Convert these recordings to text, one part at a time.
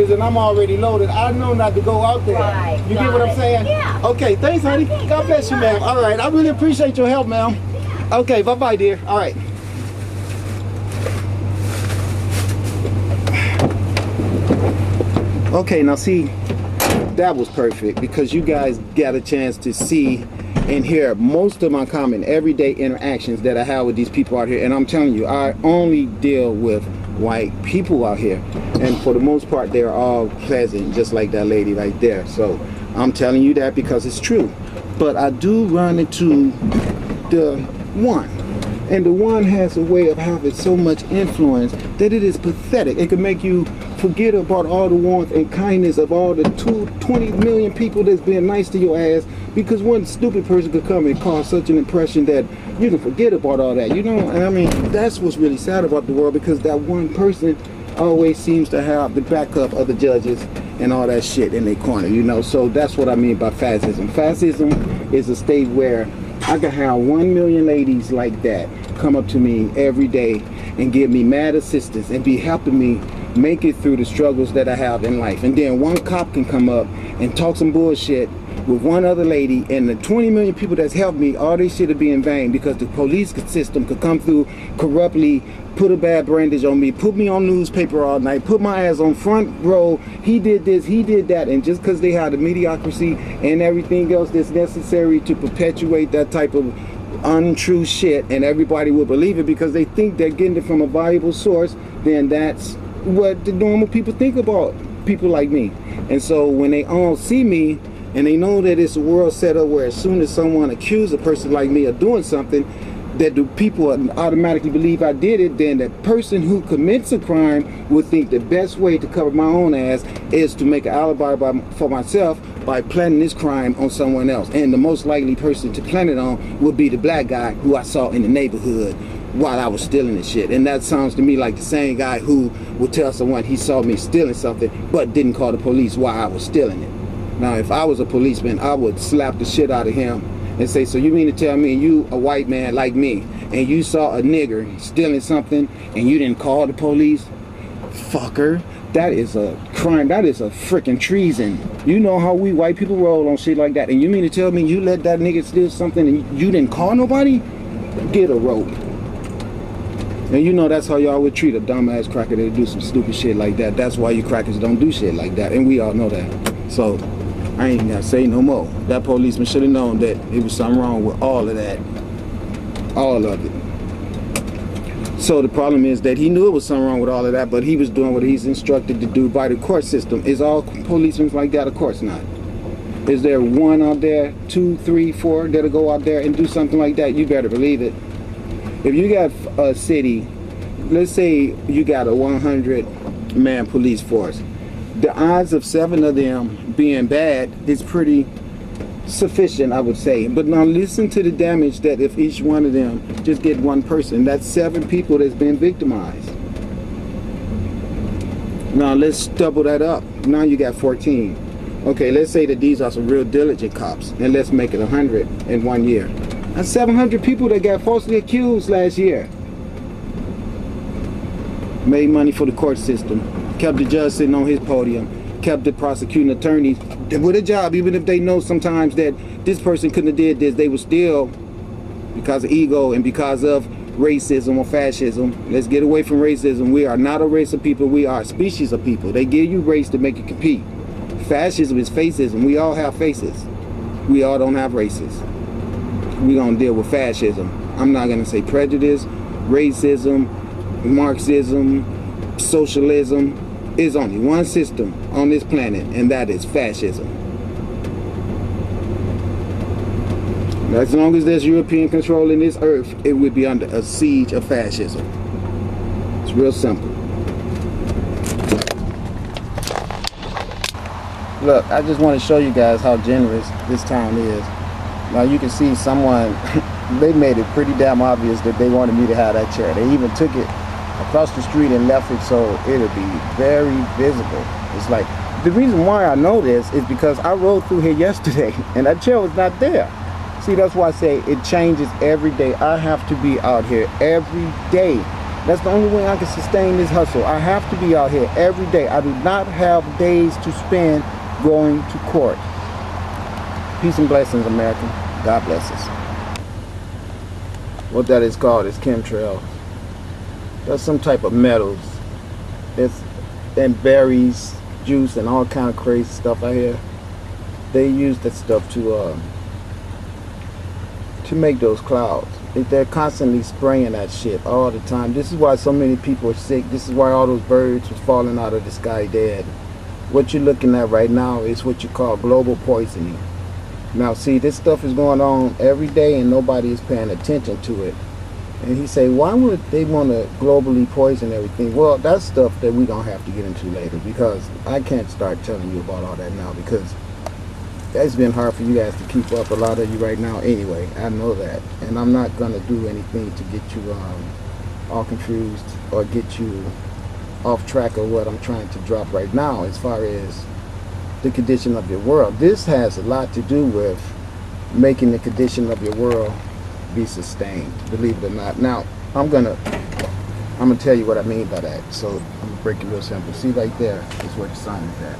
is and I'm already loaded, I know not to go out there. Right, you get what I'm saying? Yeah. Okay, thanks, honey. Okay, God bless you, ma'am. All right, I really appreciate your help, ma'am. Yeah. Okay, bye-bye, dear. All right. Okay, now see, that was perfect because you guys got a chance to see and hear most of my common everyday interactions that I have with these people out here. And I'm telling you, I only deal with white people out here, and for the most part they're all pleasant, just like that lady right there. So I'm telling you that because it's true. But I do run into the one, and the one has a way of having so much influence that it is pathetic. It can make you forget about all the warmth and kindness of all the 20 million people that's being nice to your ass, because one stupid person could come and cause such an impression that you can forget about all that, you know. And I mean, that's what's really sad about the world, because that one person always seems to have the backup of the judges and all that shit in their corner, you know. So that's what I mean by fascism. Fascism is a state where I can have 1 million ladies like that come up to me every day and give me mad assistance and be helping me make it through the struggles that I have in life. And then one cop can come up and talk some bullshit with one other lady, and the 20 million people that's helped me, all this shit would be in vain, because the police system could come through corruptly, put a bad brandage on me, put me on newspaper all night, put my ass on front row. He did this, he did that. And just because they had the mediocrity and everything else that's necessary to perpetuate that type of untrue shit, and everybody will believe it because they think they're getting it from a valuable source, then that's what the normal people think about people like me. And so when they all see me and they know that it's a world set up where as soon as someone accuses a person like me of doing something, that the people automatically believe I did it, then the person who commits a crime would think the best way to cover my own ass is to make an alibi for myself by planning this crime on someone else. And the most likely person to plan it on would be the black guy who I saw in the neighborhood while I was stealing this shit. And that sounds to me like the same guy who would tell someone he saw me stealing something but didn't call the police while I was stealing it. Now, if I was a policeman, I would slap the shit out of him and say, so you mean to tell me you, a white man like me, and you saw a nigger stealing something and you didn't call the police? Fucker, that is a crime. That is a freaking treason. You know how we white people roll on shit like that, and you mean to tell me you let that nigga steal something and you didn't call nobody? Get a rope. And you know that's how y'all would treat a dumbass cracker that do some stupid shit like that. That's why you crackers don't do shit like that, and we all know that. So I ain't gotta say no more. That policeman should have known that it was something wrong with all of that. All of it. So the problem is that he knew it was something wrong with all of that, but he was doing what he's instructed to do by the court system. Is all policemen like that? Of course not. Is there one out there, 2, 3, 4 that'll go out there and do something like that? You better believe it. If you got a city, let's say you got a 100-man police force, the odds of 7 of them being bad is pretty sufficient, I would say. But now listen to the damage that if each one of them just get one person, that's 7 people that's been victimized. Now let's double that up. Now you got 14. Okay, let's say that these are some real diligent cops, and let's make it 100 in 1 year. That's 700 people that got falsely accused last year. Made money for the court system, kept the judge sitting on his podium, kept the prosecuting attorneys with a job, even if they know sometimes that this person couldn't have did this, they would still, because of ego and because of racism or fascism. Let's get away from racism. We are not a race of people, we are a species of people. They give you race to make you compete. Fascism is facism. We all have faces. We all don't have races. We're gonna deal with fascism. I'm not gonna say prejudice, racism, Marxism, socialism. Is only one system on this planet, and that is fascism. As long as there's European control in this earth, it would be under a siege of fascism. It's real simple. Look, I just want to show you guys how generous this town is. Now you can see someone, they made it pretty damn obvious that they wanted me to have that chair. They even took it across the street and left it so it'll be very visible. It's like, the reason why I know this is because I rode through here yesterday and that chair was not there. See, that's why I say it changes every day. I have to be out here every day That's the only way I can sustain this hustle. I have to be out here every day. I do not have days to spend going to court. Peace and blessings, America. God bless us. What that is called is chemtrails. That's some type of metals. And berries, juice, and all kind of crazy stuff out here. They use that stuff to make those clouds. They're constantly spraying that shit all the time. This is why so many people are sick. This is why all those birds was falling out of the sky dead. What you're looking at right now is what you call global poisoning. Now see, this stuff is going on every day and nobody is paying attention to it. And he say, why would they want to globally poison everything? Well, that's stuff that we don't have to get into later, because I can't start telling you about all that now, because it's been hard for you guys to keep up, a lot of you right now anyway. I know that. And I'm not going to do anything to get you all confused or get you off track of what I'm trying to drop right now as far as the condition of your world. This has a lot to do with making the condition of your world be sustained, believe it or not. Now, I'm gonna tell you what I mean by that. So I'm gonna break it real simple. See right there is where the sun is at.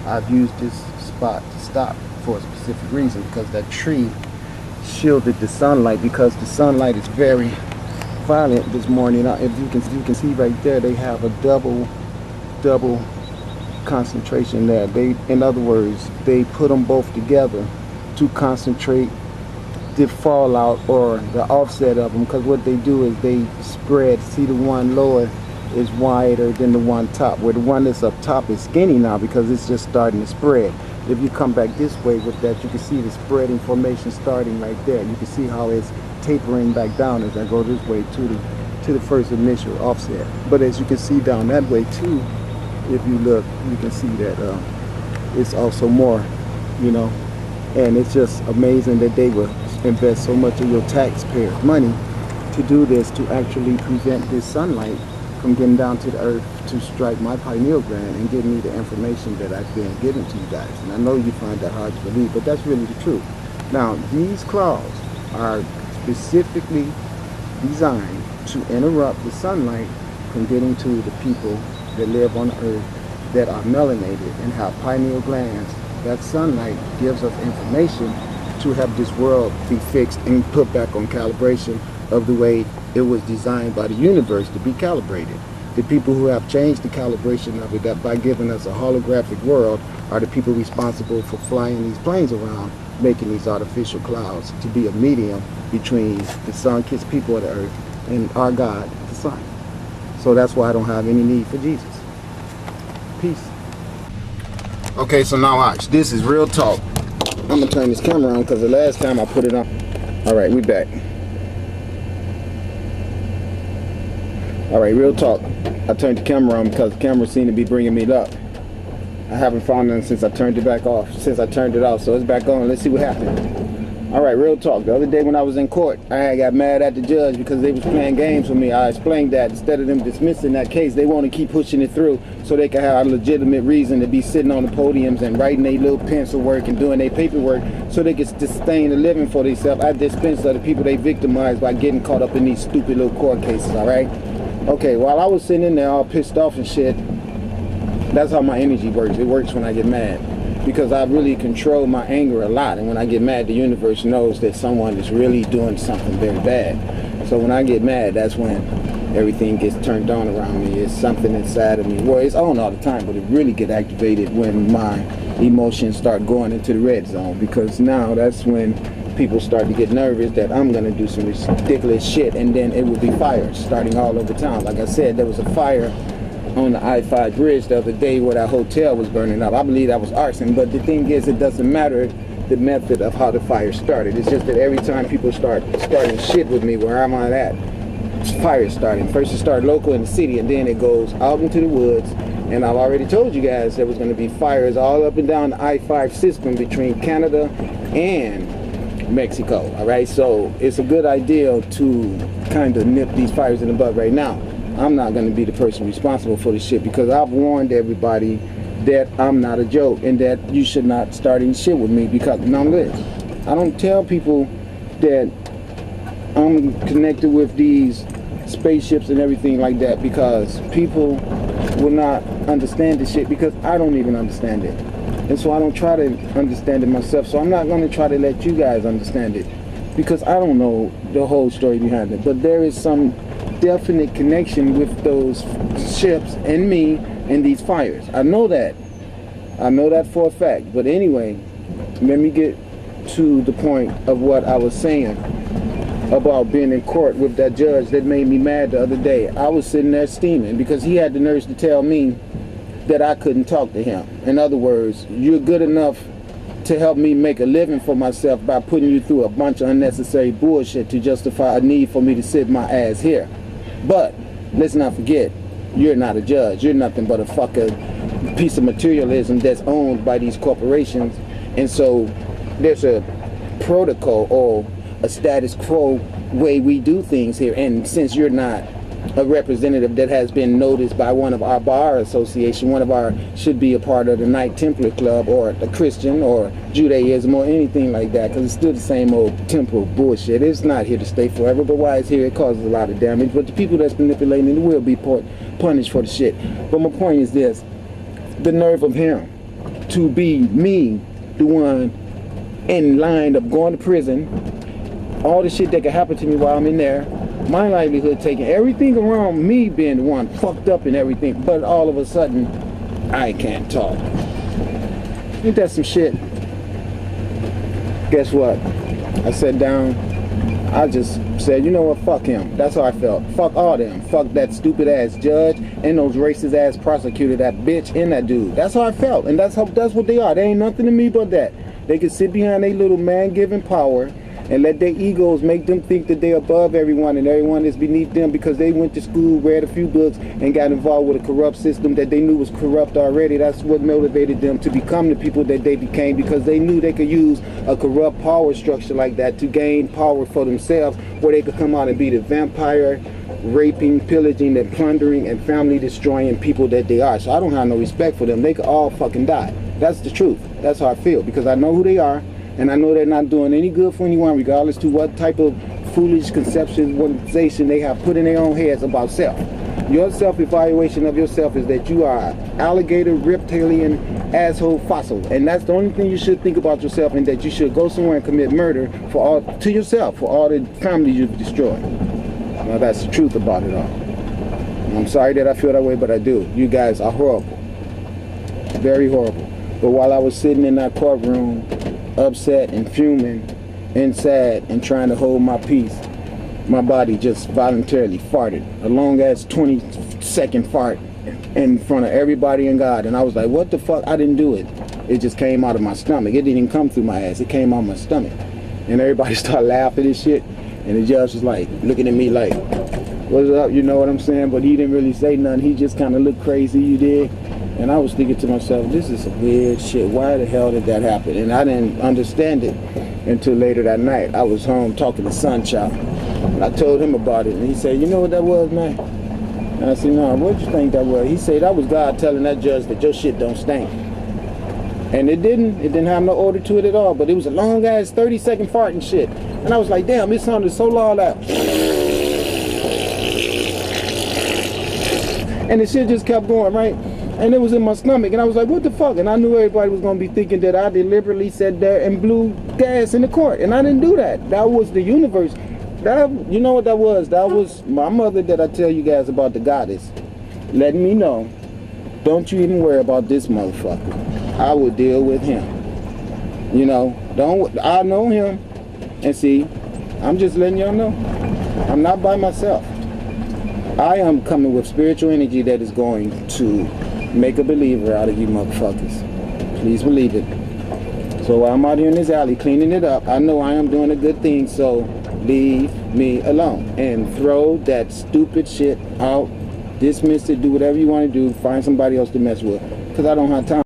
I've used this spot to stop for a specific reason, because that tree shielded the sunlight, because the sunlight is very violent this morning. Now, if you can see right there, they have a double concentration there. In other words, they put them both together to concentrate the fallout or the offset of them, because what they do is they spread. See, the one lower is wider than the one top, where the one that's up top is skinny now because it's just starting to spread. If you come back this way with that, you can see the spreading formation starting right there. You can see how it's tapering back down as I go this way to the first initial offset. But as you can see down that way too, if you look, you can see that it's also more, you know. And it's just amazing that they would invest so much of your taxpayers' money to do this, to actually prevent this sunlight from getting down to the earth to strike my pineal gland and give me the information that I've been giving to you guys. And I know you find that hard to believe, but that's really the truth. Now, these clouds are specifically designed to interrupt the sunlight from getting to the people that live on the earth that are melanated and have pineal glands. That sunlight gives us information to have this world be fixed and put back on calibration of the way it was designed by the universe to be calibrated. The people who have changed the calibration of it, that by giving us a holographic world, are the people responsible for flying these planes around, making these artificial clouds to be a medium between the sun-kissed people of the earth and our God, the sun. So that's why I don't have any need for Jesus. Peace. Okay, so now watch. This is real talk. I'm gonna turn this camera on because the last time I put it on. All right, we back. All right, real talk. I turned the camera on because the camera seemed to be bringing me luck. I haven't found none since I turned it back off. Since I turned it off, so it's back on. Let's see what happened. All right, real talk. The other day when I was in court, I got mad at the judge because they was playing games with me. I explained that instead of them dismissing that case, they want to keep pushing it through so they can have a legitimate reason to be sitting on the podiums and writing their little pencil work and doing their paperwork so they can sustain a living for themselves at the expense of the people they victimized by getting caught up in these stupid little court cases, all right? Okay, while I was sitting in there all pissed off and shit, that's how my energy works. It works when I get mad, because I really control my anger a lot, and when I get mad, the universe knows that someone is really doing something very bad. So when I get mad, that's when everything gets turned on around me. It's something inside of me. Well, it's on all the time, but it really get activated when my emotions start going into the red zone, because now that's when people start to get nervous that I'm gonna do some ridiculous shit, and then it will be fires starting all over town. Like I said, there was a fire on the I-5 bridge the other day where that hotel was burning up. I believe that was arson, but the thing is, it doesn't matter the method of how the fire started. It's just that every time people starting shit with me where I'm at, fire starting. First it started local in the city, and then it goes out into the woods. And I've already told you guys there was going to be fires all up and down the I-5 system between Canada and Mexico. All right, so it's a good idea to kind of nip these fires in the bud right now. I'm not going to be the person responsible for this shit, because I've warned everybody that I'm not a joke and that you should not start any shit with me, because now I don't tell people that I'm connected with these spaceships and everything like that, because people will not understand this shit, because I don't even understand it. And so I don't try to understand it myself. So I'm not going to try to let you guys understand it, because I don't know the whole story behind it. But there is some definite connection with those ships and me and these fires. I know that. I know that for a fact. But anyway, let me get to the point of what I was saying about being in court with that judge that made me mad the other day. I was sitting there steaming because he had the nerve to tell me that I couldn't talk to him. In other words, you're good enough to help me make a living for myself by putting you through a bunch of unnecessary bullshit to justify a need for me to sit my ass here. But let's not forget, you're not a judge. You're nothing but a fucking piece of materialism that's owned by these corporations. And so there's a protocol or a status quo way we do things here. And since you're not a representative that has been noticed by one of our bar association, one of our should be a part of the Knight Templar Club or the Christian or Judaism or anything like that, because it's still the same old temporal bullshit. It's not here to stay forever, but while it's here, it causes a lot of damage. But the people that's manipulating it will be punished for the shit. But my point is this: the nerve of him to be me, the one in line of going to prison, all the shit that could happen to me while I'm in there, my livelihood taken, everything around me being the one fucked up and everything, but all of a sudden I can't talk. Ain't that some shit? Guess what? I sat down, I just said, you know what, fuck him. That's how I felt. Fuck all them. Fuck that stupid ass judge and those racist ass prosecutor, that bitch and that dude. That's how I felt, and that's what they are. They ain't nothing to me but that. They can sit behind their little man-given power and let their egos make them think that they're above everyone and everyone is beneath them because they went to school, read a few books, and got involved with a corrupt system that they knew was corrupt already. That's what motivated them to become the people that they became, because they knew they could use a corrupt power structure like that to gain power for themselves, where they could come out and be the vampire, raping, pillaging, and plundering, and family destroying people that they are. So I don't have no respect for them. They could all fucking die. That's the truth. That's how I feel, because I know who they are. And I know they're not doing any good for anyone, regardless to what type of foolish conceptualization they have put in their own heads about self. Your self-evaluation of yourself is that you are an alligator, reptilian, asshole, fossil. And that's the only thing you should think about yourself, and that you should go somewhere and commit murder to yourself for all the families you've destroyed. Now that's the truth about it all. And I'm sorry that I feel that way, but I do. You guys are horrible. Very horrible. But while I was sitting in that courtroom, upset and fuming and sad and trying to hold my peace, my body just voluntarily farted. A long ass 20-second fart in front of everybody and God. And I was like, what the fuck? I didn't do it. It just came out of my stomach. It didn't even come through my ass. It came out of my stomach. And everybody started laughing and shit. And the judge was like looking at me like, what's up? You know what I'm saying? But he didn't really say nothing. He just kind of looked crazy, you did. And I was thinking to myself, this is some weird shit. Why the hell did that happen? And I didn't understand it until later that night. I was home talking to Sunchild. And I told him about it. And he said, you know what that was, man? And I said, no, what did you think that was? He said, that was God telling that judge that your shit don't stink. And it didn't have no order to it at all. But it was a long ass 30-second fart and shit. And I was like, damn, it sounded so loud out. And the shit just kept going, right? And it was in my stomach, and I was like, what the fuck? And I knew everybody was going to be thinking that I deliberately sat there and blew gas in the court, and I didn't do that. That was the universe. You know what that was? That was my mother that I tell you guys about, the goddess, letting me know, don't you even worry about this motherfucker. I will deal with him. You know, I know him. And see, I'm just letting y'all know, I'm not by myself. I am coming with spiritual energy that is going to make a believer out of you motherfuckers. Please believe it. So while I'm out here in this alley cleaning it up, I know I am doing a good thing, so leave me alone. And throw that stupid shit out. Dismiss it, do whatever you want to do, find somebody else to mess with. Because I don't have time.